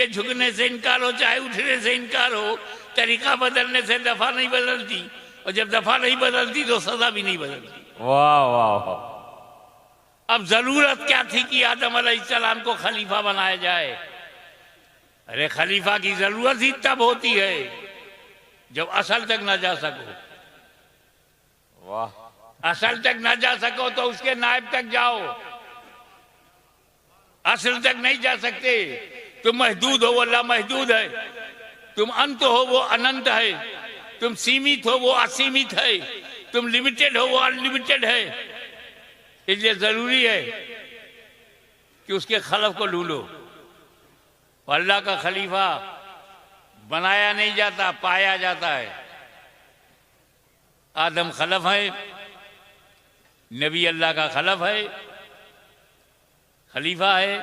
के झुकने से इनकार हो चाहे उठने से इनकार हो, तरीका बदलने से दफा नहीं बदलती, और जब दफा नहीं बदलती तो सजा भी नहीं बदलती। वाह वाह वाह। अब जरूरत क्या थी कि आदम अलैहिस्सलाम को खलीफा बनाया जाए? अरे खलीफा की जरूरत ही तब होती है जब असल तक ना जा सको। वाह। असल तक ना जा सको तो उसके नायब तक जाओ। असल तक नहीं जा सकते, तुम महदूद हो वो लामहदूद है, तुम अंत हो वो अनंत है, तुम सीमित हो वो असीमित है, तुम लिमिटेड हो वो अनलिमिटेड है। इसलिए जरूरी है कि उसके खलफ को ढूंढो। अल्लाह का खलीफा बनाया नहीं जाता, पाया जाता है। आदम खलफ है, नबी अल्लाह का खलफ है, खलीफा है,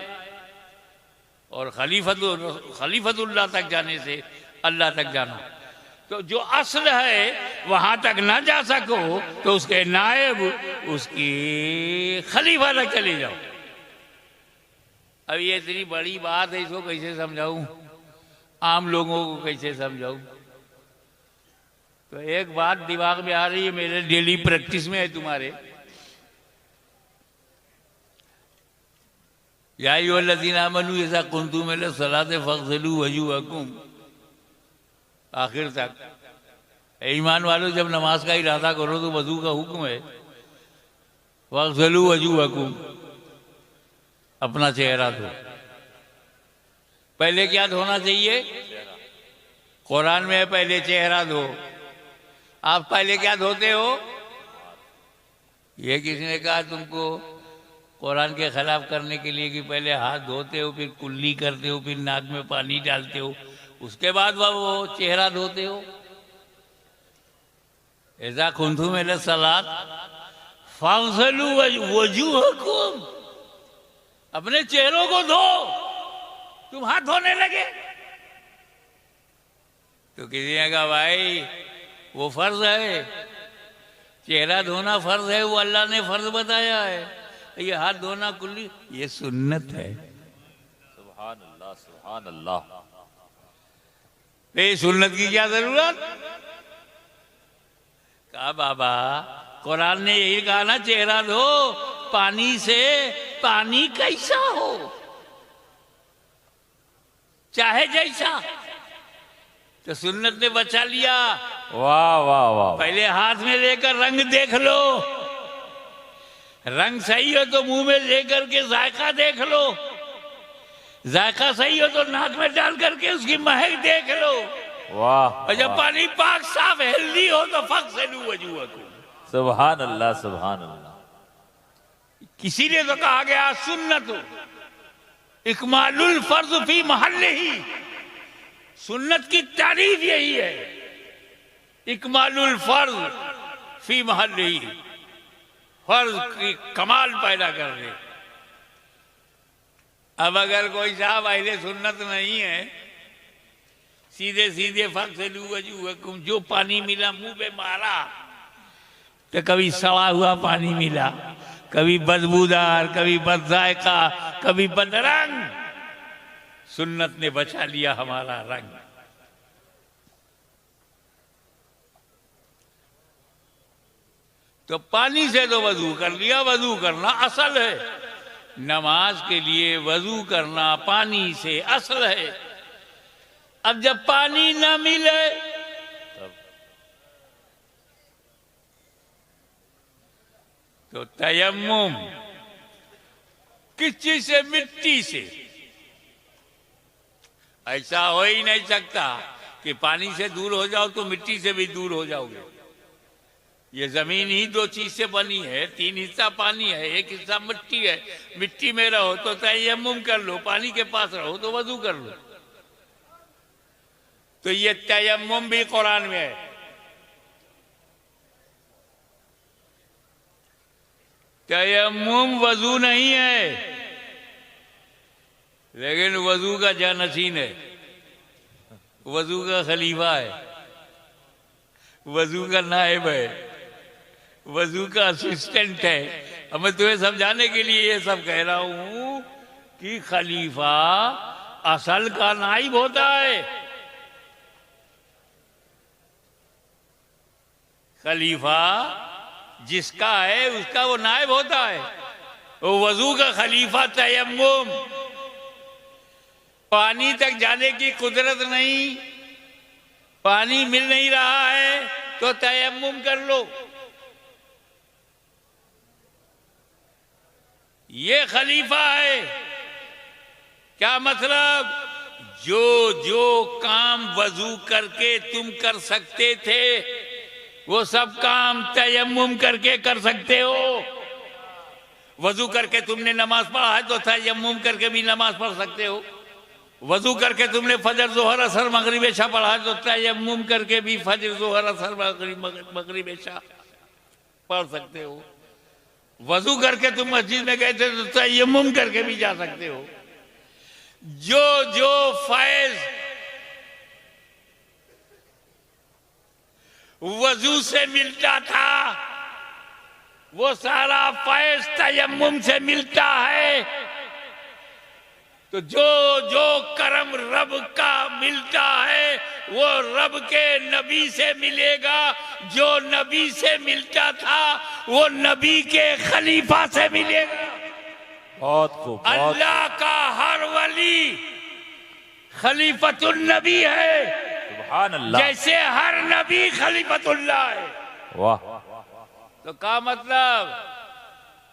और खलीफतुल्लाह तक जाने से अल्लाह तक जाना। तो जो असल है वहां तक ना जा सको तो उसके नायब, उसकी खलीफा तक चले जाओ। अब ये इतनी बड़ी बात है, इसको कैसे समझाऊं, आम लोगों को कैसे समझाऊं? तो एक बात दिमाग में आ रही है, मेरे डेली प्रैक्टिस में है तुम्हारे। या अय्युहल्लज़ीना आमनू इज़ा कुंतुम इला सलाति फ़ग़सिलू वजूहकुम, आखिर तक। ईमान वालों, जब नमाज का इरादा करो तो वजू का हुक्म है, फ़ग़सिलू वजूहकुम, अपना चेहरा धो। पहले क्या धोना चाहिए? कुरान में है पहले चेहरा धो। आप पहले क्या धोते हो? ये किसने कहा तुमको कुरान के खिलाफ करने के लिए कि पहले हाथ धोते हो, फिर कुल्ली करते हो, फिर नाक में पानी डालते हो, उसके बाद वो चेहरा धोते हो? ऐसा कुंतुम इला सलात फ़ग़सिलू वजूहकुम, अपने चेहरों को धो। तुम हाथ धोने लगे तो किसी ने कहा भाई वो फर्ज है, चेहरा धोना फर्ज है, वो अल्लाह ने फर्ज बताया है, ये हाथ धोना कुल्ली ये सुन्नत है। सुभान अल्लाह सुभान अल्लाह। ये सुन्नत की क्या जरूरत? कहा बाबा कुरान ने यही कहा ना, चेहरा धो पानी से। पानी कैसा हो, चाहे जैसा, तो सुन्नत ने बचा लिया। वाह वाह वाह। पहले हाथ में लेकर रंग देख लो, रंग सही हो तो मुंह में लेकर के जायका देख लो, जायका सही हो तो नाक में डाल करके उसकी महक देख लो। वाह। और जब पानी पाक साफ हेल्दी हो तो फ़ग़सिलू वजूहकुम। सुभान अल्लाह सुभान अल्लाह। किसी ने तो कहा गया सुन्नत इकमालुल फर्ज फी महल्लिही, सुन्नत की तारीफ यही है, इकमालुल फर्ज फी महल्लिही, फर्ज की कमाल पैदा कर दे। अब अगर कोई साहब अहले सुन्नत नहीं है, सीधे सीधे फ़ग़सिलू वजूहकुम, जो पानी मिला मुंह पे मारा, तो कभी सड़ा हुआ पानी मिला, कभी बदबूदार, कभी बदजायका, कभी बदरंग। सुन्नत ने बचा लिया हमारा रंग। तो पानी से तो वजू कर लिया, वजू करना असल है। नमाज के लिए वजू करना पानी से असल है। अब जब पानी न मिले तो तयम्मुम, किस चीज से? मिट्टी से। ऐसा हो ही नहीं सकता कि पानी से दूर हो जाओ तो मिट्टी से भी दूर हो जाओगे। ये जमीन ही दो चीज से बनी है, 3 हिस्सा पानी है, 1 हिस्सा मिट्टी है। मिट्टी में रहो तो तयम्मुम कर लो, पानी के पास रहो तो वजू कर लो। तो ये तयम्मुम भी कुरान में है। तयम्मुम वजू नहीं है, लेकिन वजू का जानशीन है, वजू का खलीफा है, वजू का नायब है, वजू का असिस्टेंट है। अब मैं तुम्हें समझाने के लिए ये सब कह रहा हूं कि खलीफा असल का नाइब होता है। खलीफा जिसका है उसका वो नाइब होता है। वो वजू का खलीफा तयम्मुम, पानी तक जाने की कुदरत नहीं, पानी मिल नहीं रहा है तो तयम्मुम कर लो, ये खलीफा है। क्या मतलब? जो जो काम वजू करके तुम कर सकते थे वो सब काम तयम्मुम करके कर सकते हो। वजू करके तुमने नमाज पढ़ा है तो तयम्मुम करके भी नमाज पढ़ सकते हो। वजू करके तुमने फजर जोहर असर मगरिब इशा पढ़ा है तो तयम्मुम करके भी फजर जोहर असर मगरिब इशा पढ़ सकते हो। वजू करके तुम मस्जिद में गए थे तो तयम्मुम करके भी जा सकते हो। जो जो फैज वजू से मिलता था वो सारा फैज तयम्मुम से मिलता है। तो जो जो करम रब का मिलता है वो रब के नबी से मिलेगा। जो नबी से मिलता था वो नबी के खलीफा से मिलेगा। बहुत खूब। अल्लाह का हर वली खलीफतुल नबी है, सुभान अल्लाह। जैसे हर नबी खलीफतुल्लाह है। वाह। तो क्या मतलब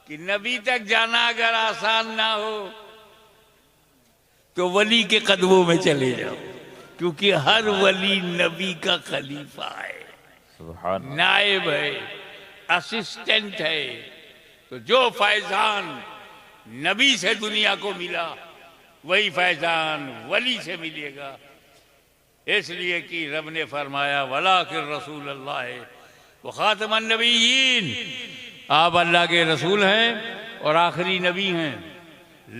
कि नबी तक जाना अगर आसान ना हो तो वली के कदमों में चले जाओ, क्योंकि हर वली नबी का खलीफा है, सुभान नायब है, असिस्टेंट है। तो जो फैजान नबी से दुनिया को मिला वही फैजान वली से मिलेगा। इसलिए कि रब ने फरमाया वलाकिर रसूल अल्लाह है व खातमुन नबिय्यीन, आप अल्लाह के रसूल हैं और आखिरी नबी हैं,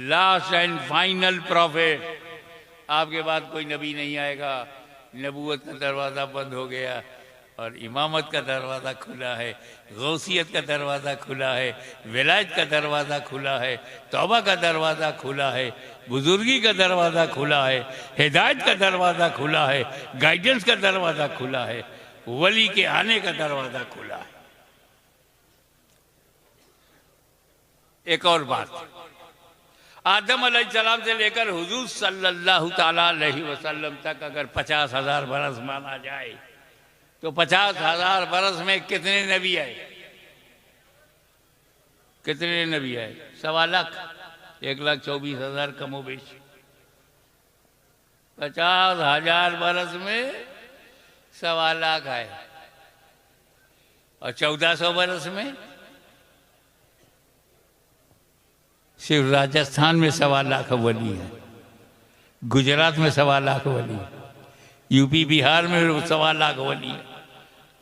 लास्ट एंड फाइनल प्रॉफिट। आपके बाद कोई नबी नहीं आएगा। नबूवत का दरवाज़ा बंद हो गया और इमामत का दरवाज़ा खुला है, गौसियत का दरवाज़ा खुला है, विलायत का दरवाज़ा खुला है, तौबा का दरवाज़ा खुला है, बुजुर्गी का दरवाज़ा खुला है, हिदायत का दरवाज़ा खुला है, गाइडेंस का दरवाज़ा खुला है, वली के आने का दरवाज़ा खुला है। एक और बात, आदम अलैहिस्सलाम से लेकर हुजूर सल्लल्लाहु ताला अलैहि वसल्लम तक अगर 50,000 बरस माना जाए तो 50,000 बरस में कितने नबी आए? कितने नबी आए? 1.25 लाख, 1,24,000 कमोबेश। 50,000 बरस में 1.25 लाख आए और 1400 बरस में सिर्फ राजस्थान में 1.25 लाख वली है, गुजरात में 1.25 लाख वली है, यूपी बिहार में 1.25 लाख वली है,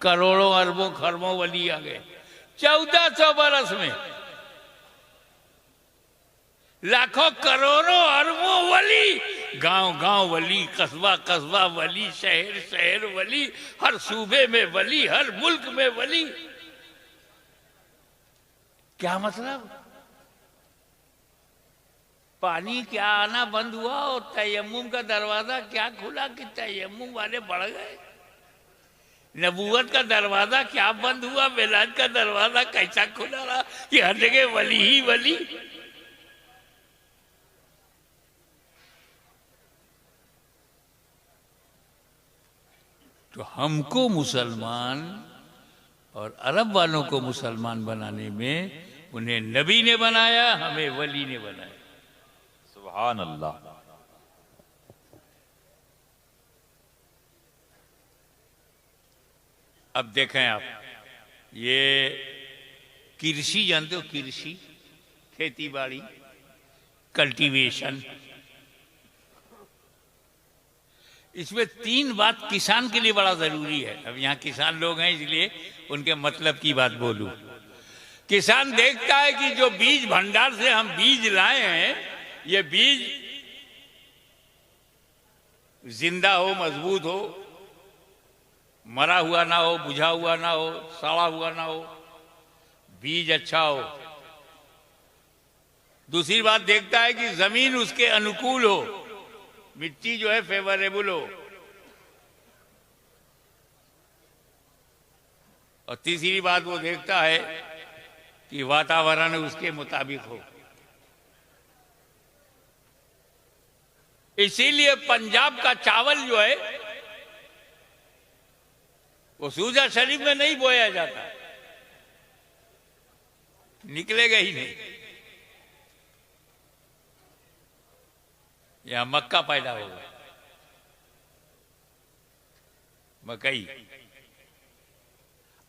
करोड़ों अरबों खरबों वली आ गए। 1400 बरस में लाखों करोड़ों अरबों वली, गांव गांव वली, कस्बा कस्बा वली, शहर शहर वली, हर सूबे में वली, हर मुल्क में वली। क्या मतलब? पानी क्या आना बंद हुआ और तयम्मुम का दरवाजा क्या खुला कि तयम्मुम वाले बढ़ गए? नबूवत का दरवाजा क्या बंद हुआ, विलायत का दरवाजा कैसा खुला रहा कि हर जगह वली ही वली? तो हमको मुसलमान और अरब वालों को मुसलमान बनाने में उन्हें नबी ने बनाया, हमें वली ने बनाया। सुभान अल्लाह। अब देखें आप, ये कृषि जानते हो? कृषि, खेती बाड़ी, कल्टीवेशन, इसमें 3 बात किसान के लिए बड़ा जरूरी है। अब यहाँ किसान लोग हैं इसलिए उनके मतलब की बात बोलूं। किसान देखता है कि जो बीज भंडार से हम बीज लाए हैं ये बीज जिंदा हो, मजबूत हो, मरा हुआ ना हो, बुझा हुआ ना हो, सड़ा हुआ ना हो, बीज अच्छा हो। दूसरी बात देखता है कि जमीन उसके अनुकूल हो, मिट्टी जो है फेवरेबल हो, और तीसरी बात वो देखता है कि वातावरण उसके मुताबिक हो। इसीलिए पंजाब का चावल जो है वो सूजा शरीफ में नहीं बोया जाता, निकलेगा ही नहीं। यहां मक्का पैदा होगा, मकई।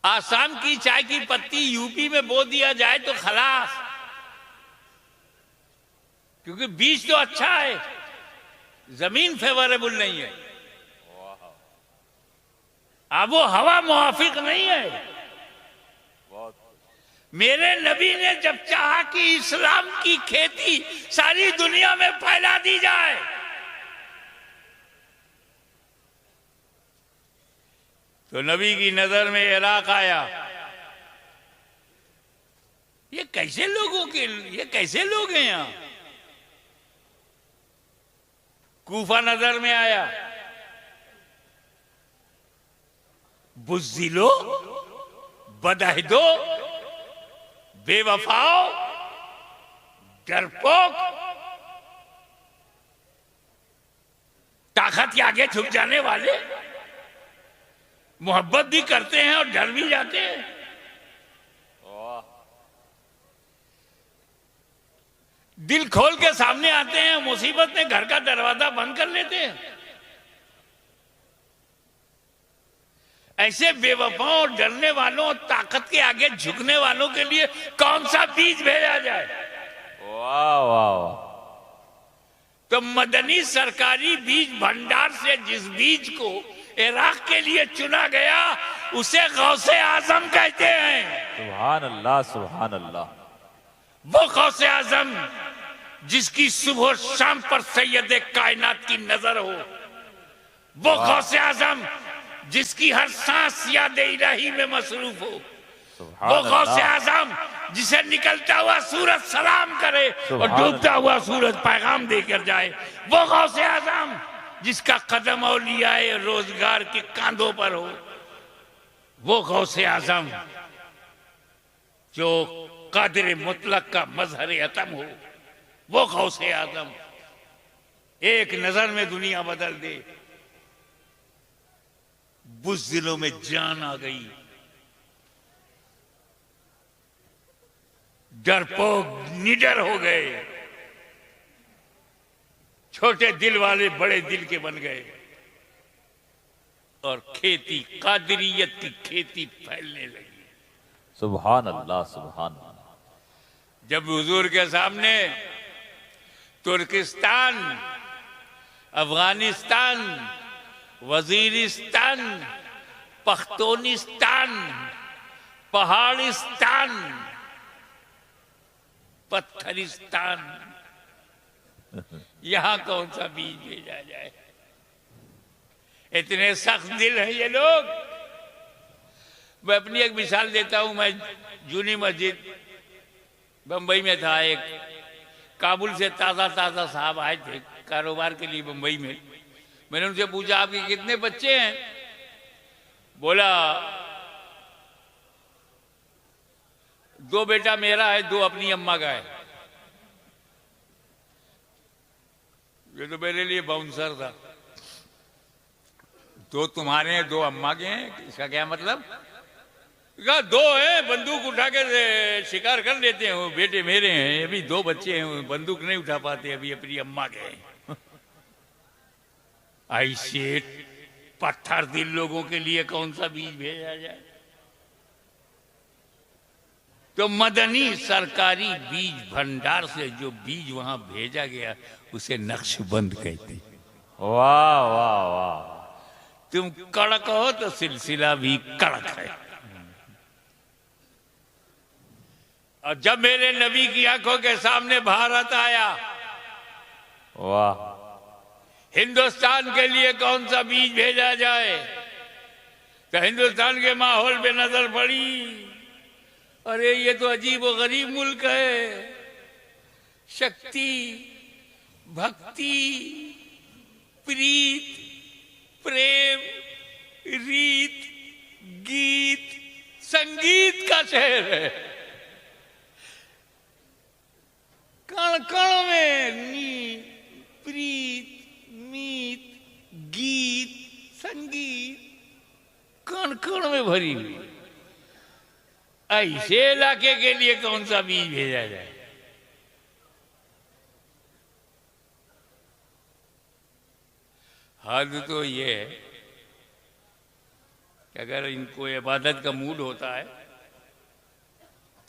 आसाम की चाय की पत्ती यूपी में बो दिया जाए तो खलास, क्योंकि बीज तो अच्छा है, जमीन फेवरेबल नहीं है, अब वो हवा मुआफिक नहीं है। मेरे नबी ने जब चाहा कि इस्लाम की खेती सारी दुनिया में फैला दी जाए, तो नबी की नजर में इराक आया। ये कैसे लोग हैं यहां? कूफा नजर में आया। बुज़्दिलो, बदअहदो, बेवफाओ, डरपोक, ताकत के आगे झुक जाने वाले, मोहब्बत भी करते हैं और डर भी जाते हैं। दिल खोल के सामने आते हैं, मुसीबत में घर का दरवाजा बंद कर लेते हैं। ऐसे बेवफाओं और डरने वालों और ताकत के आगे झुकने वालों के लिए कौन सा बीज भेजा जाए? वाह वाह। तो मदनी सरकारी बीज भंडार से जिस बीज को इराक के लिए चुना गया उसे गौसे आजम कहते हैं। सुभान अल्लाह, सुभान अल्लाह। वो गौसे आजम जिसकी सुबह शाम पर सैयद कायनात की नजर हो, वो गौसे आजम जिसकी हर सांस याद इलाही में मसरूफ हो, वो गौसे आजम जिसे निकलता हुआ सूरज सलाम करे और डूबता हुआ सूरज पैगाम देकर जाए, वो गौसे आजम जिसका कदम औलियाए रोजगार के कांधों पर हो, वो गौसे आजम जो कादिर मुतलक का मजहर अतम हो, वो गौसे आजम एक नजर में दुनिया बदल दे। बुज़दिलों में जान आ गई, डरपोक निडर हो गए, छोटे दिल वाले बड़े दिल के बन गए, और खेती, कादरियत की खेती फैलने लगी। सुभान अल्लाह, सुभान अल्लाह। जब हुजूर के सामने तुर्किस्तान, अफगानिस्तान, वजीरिस्तान, पख्तूनिस्तान, पहाड़िस्तान, पत्थरिस्तान, यहां कौन सा बीज भेजा जाए? इतने सख्त दिल हैं ये लोग। मैं अपनी एक मिसाल देता हूं। मैं जूनी मस्जिद बंबई में था, एक काबुल से ताजा ताजा साहब आए थे कारोबार के लिए बंबई में। मैंने उनसे पूछा आपके कितने बच्चे हैं? बोला 2 बेटा मेरा है, 2 अपनी अम्मा का है। ये तो मेरे लिए बाउंसर था। 2 तुम्हारे हैं, 2 अम्मा के हैं, इसका क्या मतलब? कहा 2 हैं, बंदूक उठा कर शिकार कर लेते हैं, वो बेटे मेरे हैं। अभी 2 बच्चे हैं, बंदूक नहीं उठा पाते, अभी अपनी अम्मा के हैं। ऐसे पत्थर दिल लोगों के लिए कौन सा बीज भेजा जाए? तो मदनी सरकारी बीज भंडार से जो बीज वहां भेजा गया उसे नक्शबंद कहते हैं। वाह वाह वाह। तुम कड़क हो तो सिलसिला भी कड़क है। और जब मेरे नबी की आंखों के सामने भारत आया, वाह, हिंदुस्तान के लिए कौन सा बीज भेजा जाए? तो हिंदुस्तान के माहौल पे नजर पड़ी, अरे ये तो अजीब व गरीब मुल्क है। शक्ति, भक्ति, प्रीत, प्रेम, रीत, गीत, संगीत का शहर है। कण कण में नीत, प्रीत, मीत, गीत, संगीत कण कण में भरी हुई। ऐसे इलाके के लिए कौन सा बीज भेजा जाए? हद तो ये है कि अगर इनको इबादत का मूड होता है,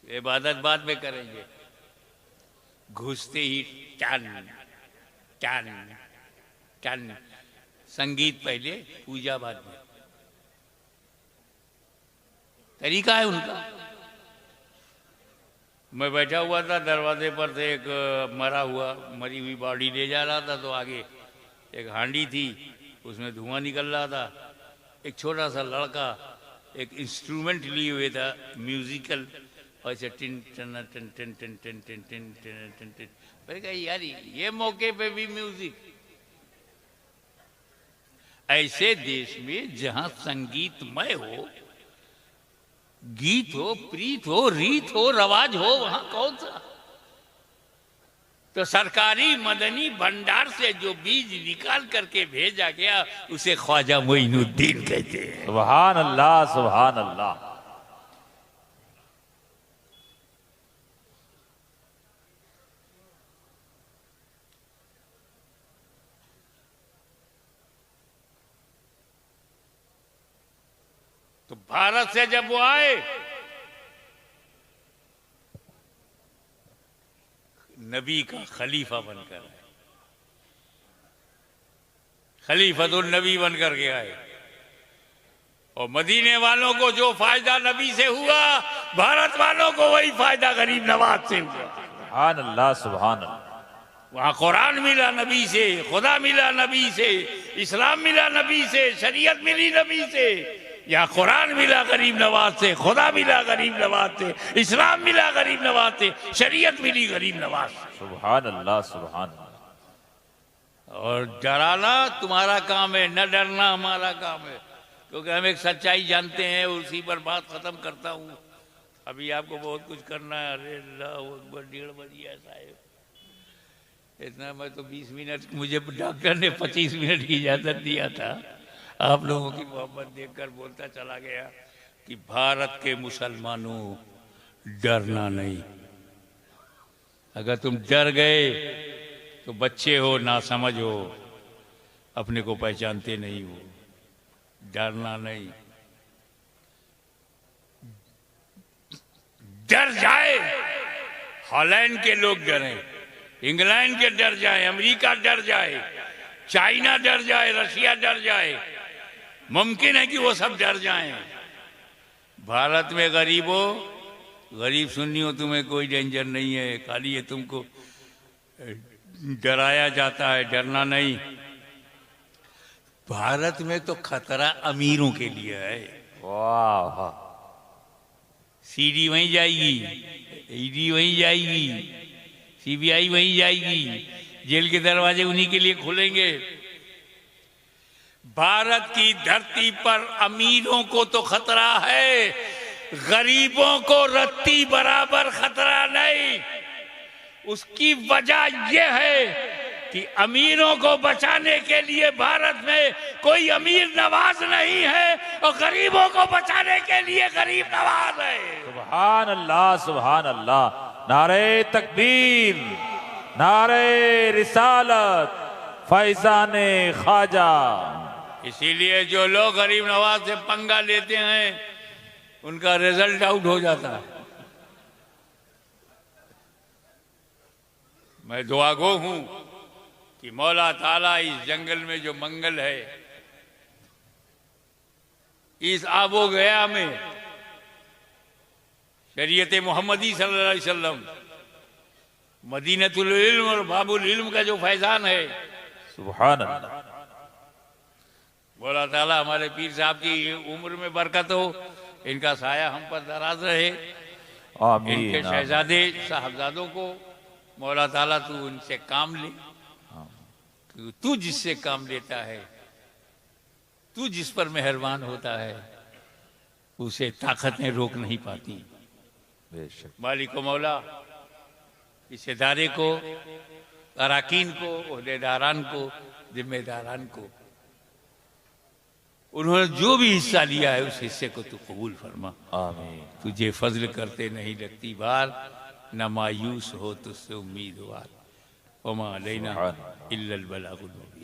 इबादत बाद में करेंगे, घुसते ही टन टन टन, संगीत पहले, पूजा बाद में। तरीका है उनका। मैं बैठा हुआ था दरवाजे पर से, एक मरी हुई बॉडी ले जा रहा था, तो आगे एक हांडी थी, उसमें धुआं निकल रहा था। एक छोटा सा लड़का एक इंस्ट्रूमेंट लिए हुए था, म्यूजिकल, और ऐसे टिन टन टन टन टन टन टन टन टन टन टन। मैंने कहा यार ये मौके पे भी म्यूजिक। ऐसे देश में जहां संगीतमय हो, गीत हो, प्रीत हो, रीत हो, रवाज हो, वहां कौन सा? तो सरकारी मदनी भंडार से जो बीज निकाल करके भेजा गया उसे ख्वाजा मोइनुद्दीन कहते हैं। सुभान अल्लाह, सुभान अल्लाह। तो भारत से जब वो आए, नबी का खलीफा बनकर आए, खलीफतुल नबी बनकर के आए। और मदीने वालों को जो फायदा नबी से हुआ, भारत वालों को वही फायदा गरीब नवाज से हुआ। सुभान अल्लाह, सुभान अल्लाह। वहां कुरान मिला नबी से, खुदा मिला नबी से, इस्लाम मिला नबी से, शरीयत मिली नबी से। यहाँ कुरान मिला गरीब नवाज से, खुदा मिला गरीब नवाज से, इस्लाम मिला गरीब नवाज से, शरीयत मिली गरीब नवाज से। सुभान अल्लाह, सुभान अल्लाह। और डराना तुम्हारा काम है, न डरना हमारा काम है, क्योंकि हम एक सच्चाई जानते हैं, उसी पर बात खत्म करता हूँ। अभी आपको बहुत कुछ करना है। अरे अल्लाह अकबर, 1:30 बज गया साहब। इतना मैं तो 20 मिनट, मुझे डॉक्टर ने 25 मिनट की इजाजत दिया था। आप लोगों की मोहब्बत देखकर बोलता चला गया कि भारत के मुसलमानों, डरना नहीं। अगर तुम डर गए तो बच्चे हो, नासमझ हो, अपने को पहचानते नहीं हो। डरना नहीं। डर जाए, हॉलैंड के लोग डरें, इंग्लैंड के डर जाए, अमेरिका डर जाए, चाइना डर जाए, रशिया डर जाए, मुमकिन है कि वो सब डर जाएं। भारत में गरीबों, गरीब सुन्नियों, तुम्हें कोई डेंजर नहीं है, खाली ये तुमको डराया जाता है, डरना नहीं। भारत में तो खतरा अमीरों के लिए है। वाह वाह। सीडी वहीं जाएगी, ईडी वहीं जाएगी, सीबीआई वहीं जाएगी, जेल के दरवाजे उन्हीं के लिए खुलेंगे। भारत की धरती पर अमीरों को तो खतरा है, गरीबों को रत्ती बराबर खतरा नहीं। उसकी वजह यह है कि अमीरों को बचाने के लिए भारत में कोई अमीर नवाज नहीं है, और गरीबों को बचाने के लिए गरीब नवाज है। सुभान अल्लाह, सुभान अल्लाह। नारे तकबीर, नारे रिसालत, फैजाने ख्वाजा। इसीलिए जो लोग गरीब नवाज से पंगा लेते हैं उनका रिजल्ट आउट हो जाता है। मैं दुआगो हूं कि मौला ताला इस जंगल में जो मंगल है, इस आबो गया में शरीयत मोहम्मदी सल्लल्लाहु अलैहि वसल्लम, मदीनतुल इल्म और बाबुल इल्म का जो फैजान है, सुभान अल्लाह। मौला ताला हमारे पीर साहब की उम्र में बरकत हो, इनका साया हम पर दराज रहे। आमीन। इनके शहजादे साहबजादों को मौला ताला तू इनसे काम ले। कि तू जिससे काम लेता है, तू जिस पर मेहरबान होता है, उसे ताकतें रोक नहीं पाती। बेशक। मालिक व मौला इस इदारे को, अराकीन को, ओहदेदारान को, जिम्मेदारान को, उन्होंने जो भी हिस्सा लिया है उस हिस्से को तू कबूल फरमा। आमीन। तुझे फजल करते नहीं लगती बार, न मायूस हो तुझसे उम्मीदवार। वमा अलैना इल्लल बलागुल मुबीन।